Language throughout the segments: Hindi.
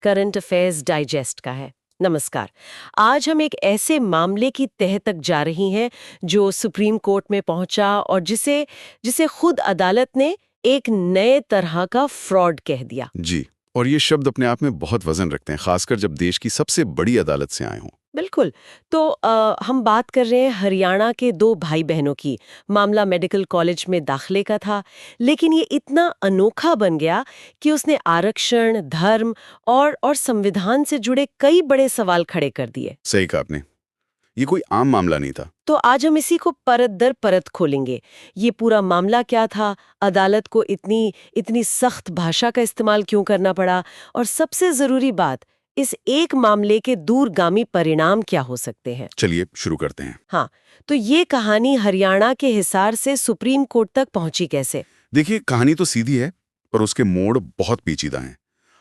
करंट अफेयर्स डाइजेस्ट का है। नमस्कार। आज हम एक ऐसे मामले की तह तक जा रही हैं जो सुप्रीम कोर्ट में पहुंचा और जिसे जिसे खुद अदालत ने एक नए तरह का फ्रॉड कह दिया। जी। और ये शब्द अपने आप में बहुत वजन रखते हैं, खासकर जब देश की सबसे बड़ी अदालत से आए हों। बिल्कुल। तो हम बात कर रहे हैं हरियाणा के दो भाई बहनों की। मामला मेडिकल कॉलेज में दाखिले का था, लेकिन ये इतना अनोखा बन गया कि उसने आरक्षण, धर्म और संविधान से जुड़े कई बड़े सवाल खड़े कर दिए। सही कहा आपने। ये कोई आम मामला नहीं था। तो आज हम इसी को परत दर परत खोलेंगे। ये पूरा मामला क्या था, अदालत को इतनी इतनी सख्त भाषा का इस्तेमाल क्यों करना पड़ा, और सबसे जरूरी बात, इस एक मामले के दूरगामी परिणाम क्या हो सकते हैं। चलिए शुरू करते हैं। हाँ, तो ये कहानी हरियाणा के हिसार से सुप्रीम कोर्ट तक पहुंची कैसे? देखिए, कहानी तो सीधी है, पर उसके मोड़ बहुत पेचीदा हैं।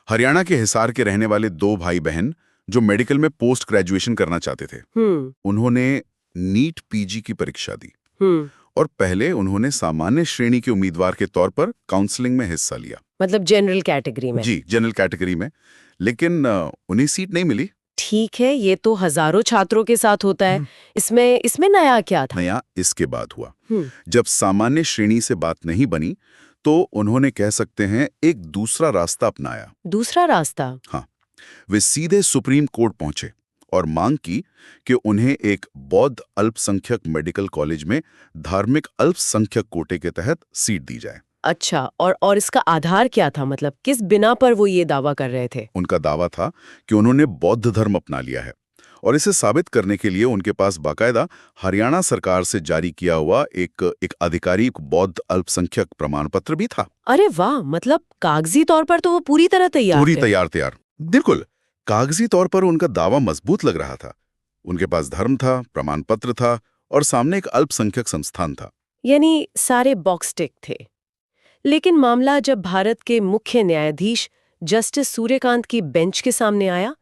हरियाणा के हिसार के रहने वाले दो भाई बहन जो मेडिकल में पोस्ट ग्रेजुएशन करना चाहते थे, उन्होंने नीट पीजी की परीक्षा दी और पहले उन्होंने सामान्य श्रेणी के उम्मीदवार के तौर पर काउंसलिंग में हिस्सा लिया। मतलब जनरल कैटेगरी में? जी, जनरल कैटेगरी में। लेकिन उन्हें सीट नहीं मिली। ठीक है, ये तो हजारों छात्रों के साथ होता है। इसमें इसमें नया क्या था? नया इसके बाद हुआ, जब सामान्य श्रेणी से बात नहीं बनी तो उन्होंने, कह सकते हैं, एक दूसरा रास्ता अपनाया। दूसरा रास्ता? हाँ, वे सीधे सुप्रीम कोर्ट पहुंचे और मांग की कि उन्हें एक बौद्ध अल्पसंख्यक मेडिकल कॉलेज में धार्मिक अल्पसंख्यक कोटे के तहत सीट दी जाए। अच्छा, और इसका आधार क्या था? मतलब किस बिना पर वो ये दावा कर रहे थे? उनका दावा था कि उन्होंने बौद्ध धर्म अपना लिया है और इसे साबित करने के लिए उनके पास बाकायदा हरियाणा सरकार से जारी किया हुआ एक आधिकारिक बौद्ध अल्पसंख्यक प्रमाण पत्र भी था। अरे वाह, मतलब कागजी तौर पर तो वो पूरी तरह तैयार थे। तैयार। बिल्कुल, कागजी तौर पर उनका दावा मजबूत लग रहा था। उनके पास धर्म था, प्रमाण पत्र था और सामने एक अल्पसंख्यक संस्थान था। यानी सारे बॉक्स टिक थे। लेकिन मामला जब भारत के मुख्य न्यायाधीश जस्टिस सूर्यकांत की बेंच के सामने आया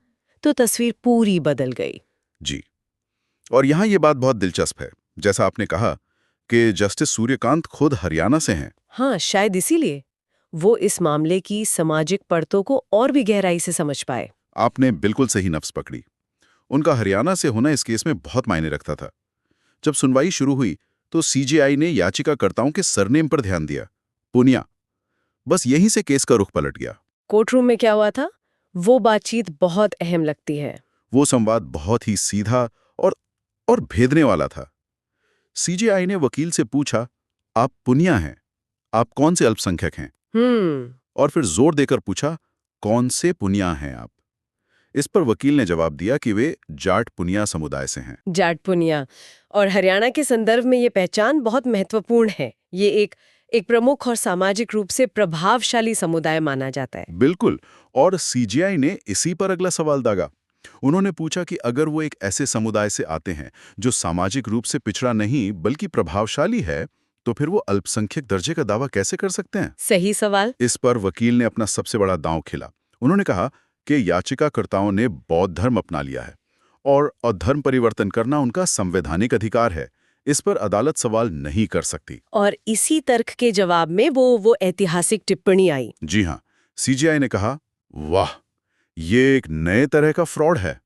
तो तस्वीर पूरी बदल गई। जी, और यहाँ ये बात बहुत दिलचस्प है। जैसा आपने कहा कि जस्टिस सूर्यकांत खुद हरियाणा से हैं। हाँ, शायद इसीलिए वो इस मामले की सामाजिक परतों को और भी गहराई से समझ पाए। आपने बिल्कुल सही नफ्स पकड़ी। उनका हरियाणा से होना इस केस में बहुत मायने रखता था। जब सुनवाई शुरू हुई तो सीजेआई ने याचिकाकर्ताओं के सरनेम पर ध्यान दिया, पुनिया। बस यहीं से केस का रुख पलट गया। कोर्टरूम में क्या हुआ था, वो बातचीत बहुत अहम लगती है। वो संवाद बहुत ही सीधा और भेदने वाला था। सीजेआई ने वकील से पूछा, आप पुनिया हैं, आप कौन से अल्पसंख्यक हैं? और फिर जोर देकर पूछा, कौन से पुनिया हैं आप? इस पर वकील ने जवाब दिया कि वे जाट पुनिया समुदाय से हैं। जाट पुनिया, और हरियाणा के संदर्भ में ये पहचान बहुत महत्वपूर्ण है। ये एक प्रमुख और सामाजिक रूप से प्रभावशाली समुदाय माना जाता है। बिल्कुल, और सीजेआई ने इसी पर अगला सवाल दागा। उन्होंने पूछा कि अगर वो एक ऐसे समुदाय से आते हैं जो सामाजिक रूप से पिछड़ा नहीं बल्कि प्रभावशाली है, तो फिर वो अल्पसंख्यक दर्जे का दावा कैसे कर सकते हैं? सही सवाल। इस पर वकील ने अपना सबसे बड़ा दांव खेला। उन्होंने कहा कि याचिकाकर्ताओं ने बौद्ध धर्म अपना लिया है और धर्म परिवर्तन करना उनका संवैधानिक अधिकार है। इस पर अदालत सवाल नहीं कर सकती। और इसी तर्क के जवाब में वो ऐतिहासिक टिप्पणी आई। जी हाँ, सीजेआई ने कहा, वाह, ये एक नए तरह का फ्रॉड है।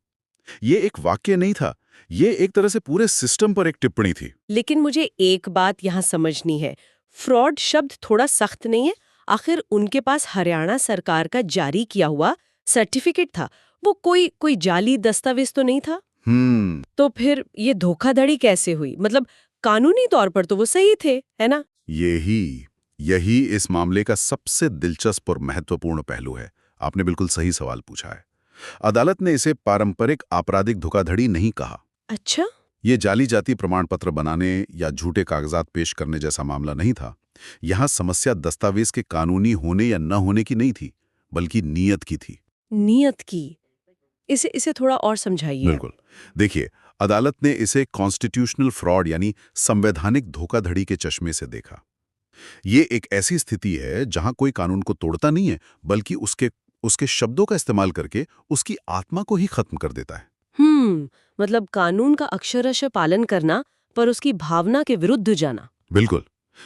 ये एक वाक्य नहीं था, ये एक तरह से पूरे सिस्टम पर एक टिप्पणी थी। लेकिन मुझे एक बात यहाँ समझनी है, फ्रॉड शब्द थोड़ा सख्त नहीं है? आखिर उनके पास हरियाणा सरकार का जारी किया हुआ सर्टिफिकेट था, वो कोई जाली दस्तावेज तो नहीं था। तो फिर ये धोखाधड़ी कैसे हुई? मतलब कानूनी तौर पर तो वो सही थे, है ना? यही इस मामले का सबसे दिलचस्प और महत्वपूर्ण पहलू है। आपने बिल्कुल सही सवाल पूछा है। अदालत ने इसे पारंपरिक आपराधिक धोखाधड़ी नहीं कहा। अच्छा? ये जाली जाति प्रमाण पत्र बनाने या झूठे कागजात पेश करने जैसा मामला नहीं था। यहाँ समस्या दस्तावेज के कानूनी होने या न होने की नहीं थी, बल्कि नीयत की थी। नीयत की? इसे थोड़ा और समझाइए। बिल्कुल, देखिए, अदालत ने इसे कॉन्स्टिट्यूशनल फ्रॉड यानी संवैधानिक धोखाधड़ी के चश्मे से देखा। ये एक ऐसी स्थिति है जहां कोई कानून को तोड़ता नहीं है, बल्कि उसके शब्दों का इस्तेमाल करके उसकी आत्मा को ही खत्म कर देता है। मतलब कानून का अक्षरशः पालन करना पर उसकी भावना के विरुद्ध जाना। बिल्कुल,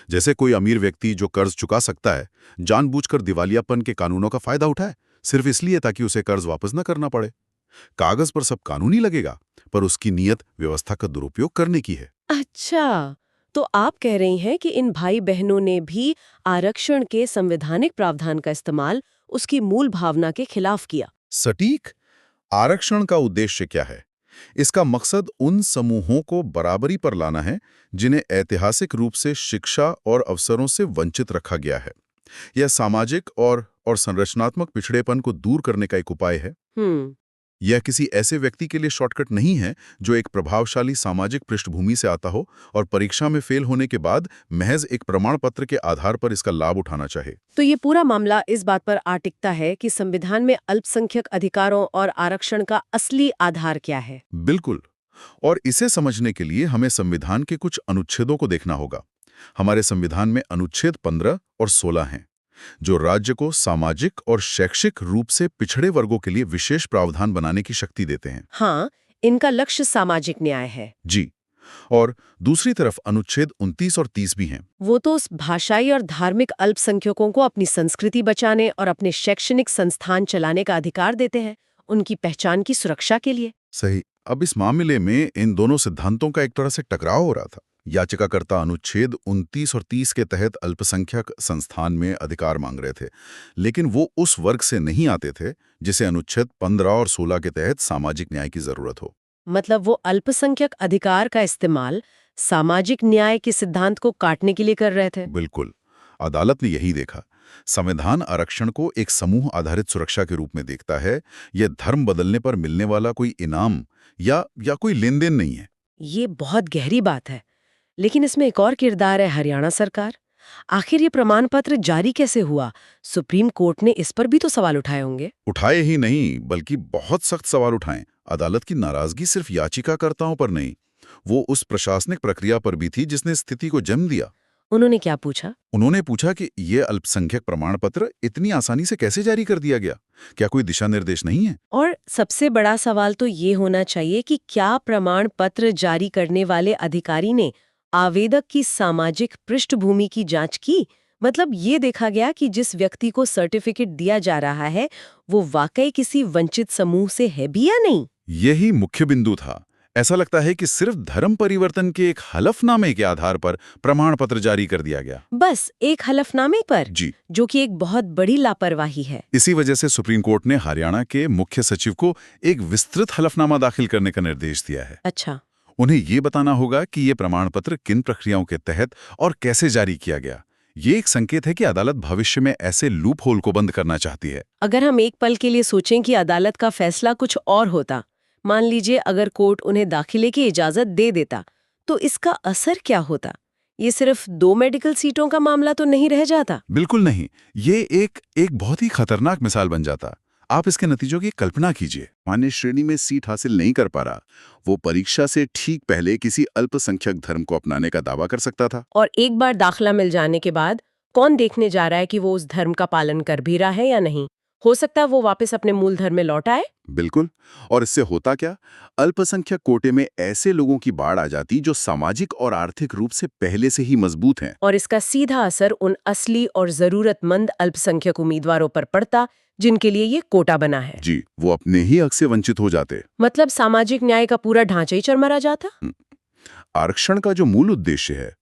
जैसे कोई अमीर व्यक्ति जो कर्ज चुका सकता है, जानबूझकर दिवालियापन के कानूनों का फायदा उठाए, सिर्फ इसलिए ताकि उसे कर्ज वापस न करना पड़े। कागज पर सब कानूनी लगेगा, पर उसकी नीयत व्यवस्था का दुरुपयोग करने की है। अच्छा, तो आप कह रही हैं कि इन भाई बहनों ने भी आरक्षण के संवैधानिक प्रावधान का इस्तेमाल उसकी मूल भावना के खिलाफ किया। सटीक। आरक्षण का उद्देश्य क्या है? इसका मकसद उन समूहों को बराबरी पर लाना है जिन्हें ऐतिहासिक रूप से शिक्षा और अवसरों से वंचित रखा गया है। यह सामाजिक और संरचनात्मक पिछड़ेपन को दूर करने का एक उपाय है। यह किसी ऐसे व्यक्ति के लिए शॉर्टकट नहीं है जो एक प्रभावशाली सामाजिक पृष्ठभूमि से आता हो और परीक्षा में फेल होने के बाद महज एक प्रमाण पत्र के आधार पर इसका लाभ उठाना चाहे। तो ये पूरा मामला इस बात पर आ टिकता है कि संविधान में अल्पसंख्यक अधिकारों और आरक्षण का असली आधार क्या है। बिल्कुल। और इसे समझने के लिए हमें संविधान के कुछ अनुच्छेदों को देखना होगा। हमारे संविधान में अनुच्छेद 15 और 16 हैं, जो राज्य को सामाजिक और शैक्षिक रूप से पिछड़े वर्गों के लिए विशेष प्रावधान बनाने की शक्ति देते हैं। हाँ, इनका लक्ष्य सामाजिक न्याय है। जी। और दूसरी तरफ अनुच्छेद 29 और 30 भी हैं। वो तो उस भाषाई और धार्मिक अल्पसंख्यकों को अपनी संस्कृति बचाने और अपने शैक्षणिक संस्थान चलाने का अधिकार देते हैं, उनकी पहचान की सुरक्षा के लिए। सही। अब इस मामले में इन दोनों सिद्धांतों का एक तरह से टकराव हो रहा था। याचिकाकर्ता अनुच्छेद 29 और 30 के तहत अल्पसंख्यक संस्थान में अधिकार मांग रहे थे, लेकिन वो उस वर्ग से नहीं आते थे जिसे अनुच्छेद 15 और 16 के तहत सामाजिक न्याय की जरूरत हो। मतलब वो अल्पसंख्यक अधिकार का इस्तेमाल सामाजिक न्याय के सिद्धांत को काटने के लिए कर रहे थे। बिल्कुल। अदालत ने यही देखा। संविधान आरक्षण को एक समूह आधारित सुरक्षा के रूप में देखता है। यह धर्म बदलने पर मिलने वाला कोई इनाम या कोई लेन देन नहीं है। ये बहुत गहरी बात है। लेकिन इसमें एक और किरदार है हरियाणा सरकार। आखिर ये प्रमाण पत्र जारी कैसे हुआ? सुप्रीम कोर्ट ने इस पर भी तो सवाल उठाए होंगे। उठाए ही नहीं, बल्कि बहुत सख्त सवाल उठाए। अदालत की नाराजगी सिर्फ याचिकाकर्ताओं पर नहीं, वो उस प्रशासनिक प्रक्रिया पर भी थी जिसने स्थिति को जन्म दिया। उन्होंने क्या पूछा? उन्होंने पूछा कि ये अल्पसंख्यक प्रमाण पत्र इतनी आसानी से कैसे जारी कर दिया गया? क्या कोई दिशा निर्देश नहीं है? और सबसे बड़ा सवाल तो ये होना चाहिए कि क्या प्रमाण पत्र जारी करने वाले अधिकारी ने आवेदक की सामाजिक पृष्ठभूमि की जांच की? मतलब ये देखा गया कि जिस व्यक्ति को सर्टिफिकेट दिया जा रहा है वो वाकई किसी वंचित समूह से है भी या नहीं? यही मुख्य बिंदु था। ऐसा लगता है कि सिर्फ धर्म परिवर्तन के एक हलफनामे के आधार पर प्रमाण पत्र जारी कर दिया गया। बस एक हलफनामे पर? जी। जो कि एक बहुत बड़ी लापरवाही है। इसी वजह से सुप्रीम कोर्ट ने हरियाणा के मुख्य सचिव को एक विस्तृत हलफनामा दाखिल करने का निर्देश दिया है। अच्छा। उन्हें ये बताना होगा कि ये प्रमाण पत्र किन प्रक्रियाओं के तहत और कैसे जारी किया गया। ये एक संकेत है कि अदालत भविष्य में ऐसे लूप होल को बंद करना चाहती है। अगर हम एक पल के लिए सोचें कि अदालत का फैसला कुछ और होता, मान लीजिए अगर कोर्ट उन्हें दाखिले की इजाजत दे देता, तो इसका असर क्या होता? ये सिर्फ 2 मेडिकल सीटों का मामला तो नहीं रह जाता। बिल्कुल नहीं। ये एक बहुत ही खतरनाक मिसाल बन जाता। आप इसके नतीजों की कल्पना कीजिए। मान्य श्रेणी में सीट हासिल नहीं कर पा रहा, वो परीक्षा से ठीक पहले किसी अल्पसंख्यक धर्म को अपनाने का दावा कर सकता था। और एक बार दाखिला मिल जाने के बाद कौन देखने जा रहा है कि वो उस धर्म का पालन कर भी रहा है या नहीं? हो सकता है वो वापस अपने मूल धर्म में लौट आए। बिल्कुल। और इससे होता क्या? अल्पसंख्यक कोटे में ऐसे लोगों की बाढ़ आ जाती जो सामाजिक और आर्थिक रूप से पहले से ही मजबूत हैं। और इसका सीधा असर उन असली और जरूरतमंद अल्पसंख्यक उम्मीदवारों पर पड़ता जिनके लिए ये कोटा बना है। जी, वो अपने ही हक से वंचित हो जाते। मतलब सामाजिक न्याय का पूरा ढांचा ही चरमरा जाता। आरक्षण का जो मूल उद्देश्य है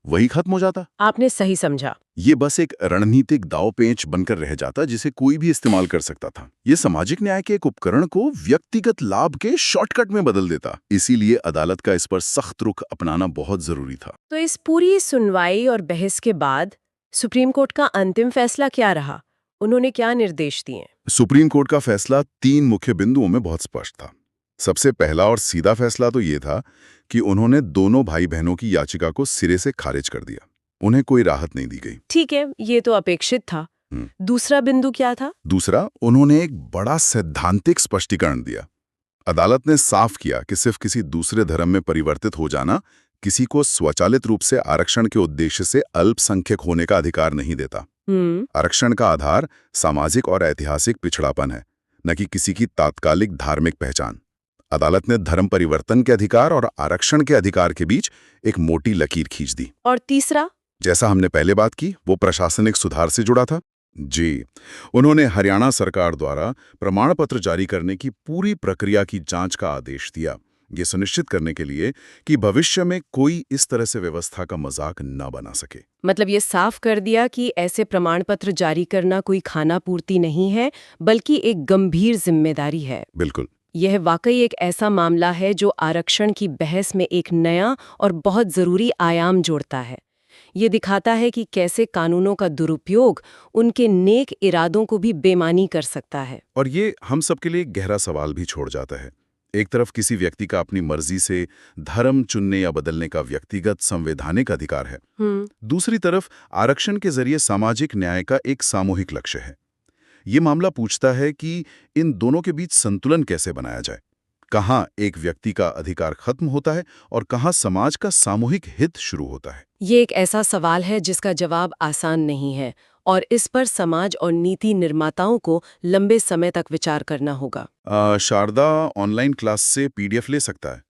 वही खत्म हो जाता। आपने सही समझा। ये बस एक रणनीतिक दांवपेच बनकर रह जाता जिसे कोई भी इस्तेमाल कर सकता था। ये सामाजिक न्याय के एक उपकरण को व्यक्तिगत लाभ के शॉर्टकट में बदल देता। इसीलिए अदालत का इस पर सख्त रुख अपनाना बहुत जरूरी था। तो इस पूरी सुनवाई और बहस के बाद सुप्रीम कोर्ट का अंतिम फैसला क्या रहा? उन्होंने क्या निर्देश दिए? सुप्रीम कोर्ट का फैसला 3 मुख्य बिंदुओं में बहुत स्पष्ट था। सबसे पहला और सीधा फैसला तो ये था कि उन्होंने दोनों भाई बहनों की याचिका को सिरे से खारिज कर दिया। उन्हें कोई राहत नहीं दी गई। ठीक है, ये तो अपेक्षित था। दूसरा बिंदु क्या था? दूसरा, उन्होंने एक बड़ा सैद्धांतिक स्पष्टीकरण दिया। अदालत ने साफ किया कि सिर्फ किसी दूसरे धर्म में परिवर्तित हो जाना किसी को स्वचालित रूप से आरक्षण के उद्देश्य से अल्पसंख्यक होने का अधिकार नहीं देता। आरक्षण का आधार सामाजिक और ऐतिहासिक पिछड़ापन है, न कि किसी की तात्कालिक धार्मिक पहचान। अदालत ने धर्म परिवर्तन के अधिकार और आरक्षण के अधिकार के बीच एक मोटी लकीर खींच दी। और तीसरा? जैसा हमने पहले बात की, वो प्रशासनिक सुधार से जुड़ा था। जी, उन्होंने हरियाणा सरकार द्वारा प्रमाण पत्र जारी करने की पूरी प्रक्रिया की जांच का आदेश दिया, ये सुनिश्चित करने के लिए कि भविष्य में कोई इस तरह से व्यवस्था का मजाक न बना सके। मतलब ये साफ कर दिया कि ऐसे प्रमाण पत्र जारी करना कोई खाना पूर्ति नहीं है, बल्कि एक गंभीर जिम्मेदारी है। बिल्कुल। यह वाकई एक ऐसा मामला है जो आरक्षण की बहस में एक नया और बहुत ज़रूरी आयाम जोड़ता है। ये दिखाता है कि कैसे कानूनों का दुरुपयोग उनके नेक इरादों को भी बेमानी कर सकता है। और ये हम सबके लिए एक गहरा सवाल भी छोड़ जाता है। एक तरफ किसी व्यक्ति का अपनी मर्जी से धर्म चुनने या बदलने का व्यक्तिगत संवैधानिक अधिकार है। दूसरी तरफ आरक्षण के जरिए सामाजिक न्याय का एक सामूहिक लक्ष्य है। ये मामला पूछता है कि इन दोनों के बीच संतुलन कैसे बनाया जाए। कहाँ एक व्यक्ति का अधिकार खत्म होता है और कहाँ समाज का सामूहिक हित शुरू होता है। ये एक ऐसा सवाल है जिसका जवाब आसान नहीं है और इस पर समाज और नीति निर्माताओं को लंबे समय तक विचार करना होगा। शारदा ऑनलाइन क्लास से पीडीएफ ले सकता है।